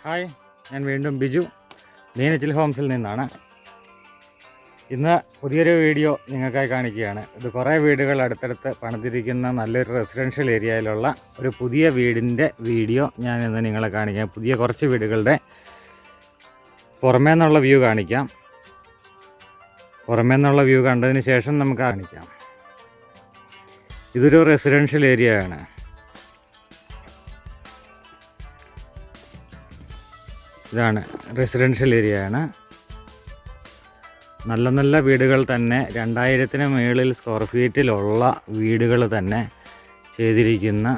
Hi, ഞാൻ വീണ്ടും ബിജു മീനച്ചിൽ ഹോംസിൽ നിന്നാണ്. ഇന്ന് പുതിയൊരു വീഡിയോ നിങ്ങൾക്കായി കാണിക്കുകയാണ്. ഇത് കുറേ വീടുകൾ അടുത്തടുത്ത് പണിതിരിക്കുന്ന നല്ലൊരു റെസിഡൻഷ്യൽ ഏരിയയിലുള്ള ഒരു പുതിയ വീടിൻ്റെ വീഡിയോ ഞാൻ ഇന്ന് നിങ്ങളെ കാണിക്കാം. പുതിയ കുറച്ച് വീടുകളുടെ പുറമേ നിന്നുള്ള വ്യൂ കാണിക്കാം. പുറമേ നിന്നുള്ള വ്യൂ കണ്ടതിന് ശേഷം നമുക്ക് കാണിക്കാം. ഇതൊരു റെസിഡൻഷ്യൽ ഏരിയയാണ്. ഇതാണ് റെസിഡൻഷ്യൽ ഏരിയയാണ്. നല്ല നല്ല വീടുകൾ തന്നെ 2000-ന് മുകളിൽ സ്ക്വയർ ഫീറ്റിലുള്ള വീടുകൾ തന്നെ ചെയ്തിരിക്കുന്ന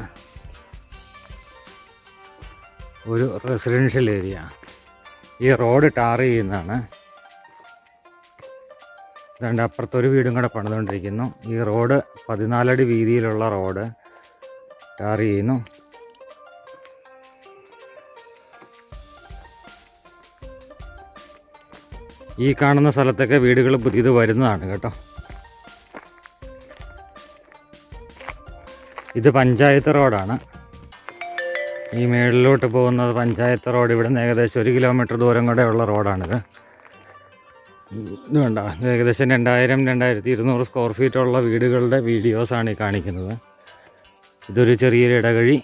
ഒരു റെസിഡൻഷ്യൽ ഏരിയ. ഈ റോഡ് ടാർ ചെയ്യുന്നതാണ്. അതുകൊണ്ട് അപ്പുറത്തൊരു വീടും കൂടെ പണിതുകൊണ്ടിരിക്കുന്നു. ഈ റോഡ് 14 അടി വീതിയിലുള്ള റോഡ് ടാർ ചെയ്യുന്നു. ഈ കാണുന്ന സ്ഥലത്തൊക്കെ വീടുകൾ പുതിയത് വരുന്നതാണ് കേട്ടോ. ഇത് പഞ്ചായത്ത് റോഡാണ്. ഈ മേളിലോട്ട് പോകുന്നത് പഞ്ചായത്ത് റോഡ്. ഇവിടെ നിന്ന് ഏകദേശം 1 കിലോമീറ്റർ ദൂരം കൂടെ ഉള്ള റോഡാണിത്. ഇത് വേണ്ട, ഏകദേശം 2000-2200 സ്ക്വയർ ഫീറ്റുള്ള വീടുകളുടെ വീഡിയോസാണ് ഈ കാണിക്കുന്നത്. ഇതൊരു ചെറിയൊരു ഇടവഴി.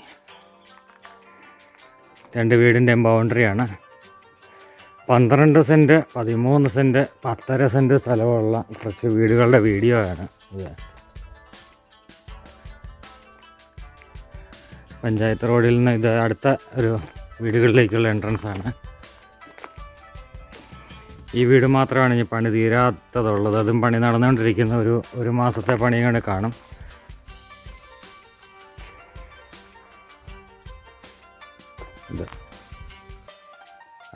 2 വീടിൻ്റെയും ബൗണ്ടറിയാണ്. 12 സെൻറ്റ്, 13 സെൻറ്റ്, 10.5 സെൻറ്റ് സ്ഥലമുള്ള കുറച്ച് വീടുകളുടെ വീഡിയോ ആണ് ഇത്. പഞ്ചായത്ത് റോഡിൽ നിന്ന് ഇത് അടുത്ത ഒരു വീടുകളിലേക്കുള്ള എൻട്രൻസ് ആണ്. ഈ വീട് മാത്രമാണ് ഇനി പണി തീരാത്തതുള്ളത്. അതും പണി നടന്നുകൊണ്ടിരിക്കുന്ന ഒരു മാസത്തെ പണി കൂടെ കാണും. ഇത്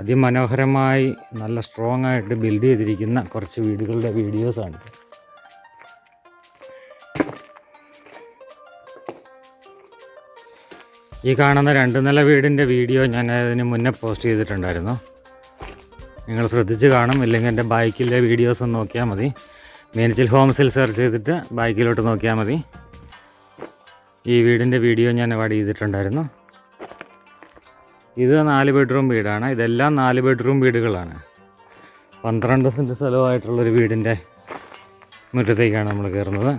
അതിമനോഹരമായി നല്ല സ്ട്രോങ് ആയിട്ട് ബിൽഡ് ചെയ്തിരിക്കുന്ന കുറച്ച് വീടുകളുടെ വീഡിയോസാണ്. ഈ കാണുന്ന 2 നില വീടിൻ്റെ വീഡിയോ ഞാൻ അതിന് മുന്നേ പോസ്റ്റ് ചെയ്തിട്ടുണ്ടായിരുന്നു. നിങ്ങൾ ശ്രദ്ധിച്ച് കാണും. ഇല്ലെങ്കിൽ എൻ്റെ ബൈക്കിലെ വീഡിയോസ് ഒന്ന് നോക്കിയാൽ മതി. മീനച്ചിൽ ഹോംസിൽ സെർച്ച് ചെയ്തിട്ട് ബൈക്കിലോട്ട് നോക്കിയാൽ മതി. ഈ വീടിൻ്റെ വീഡിയോ ഞാൻ അവിടെ ചെയ്തിട്ടുണ്ടായിരുന്നു. ഇത് 4 ബെഡ്റൂം വീടാണ്. ഇതെല്ലാം 4 ബെഡ്റൂം വീടുകളാണ്. 12 സെൻറ്റ് സ്ഥലമായിട്ടുള്ളൊരു വീടിൻ്റെ മുറ്റത്തേക്കാണ് നമ്മൾ കയറുന്നത്.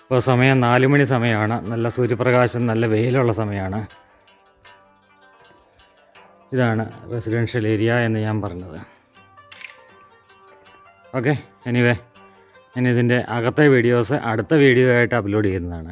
ഇപ്പോൾ സമയം 4 മണി സമയമാണ്. നല്ല സൂര്യപ്രകാശം, നല്ല വെയിലുള്ള സമയമാണ്. ഇതാണ് റെസിഡൻഷ്യൽ ഏരിയ എന്ന് ഞാൻ പറഞ്ഞത്. ഓക്കെ, എനിവേ, ഞാനിതിൻ്റെ അകത്തെ വീഡിയോസ് അടുത്ത വീഡിയോ ആയിട്ട് അപ്ലോഡ് ചെയ്യുന്നതാണ്.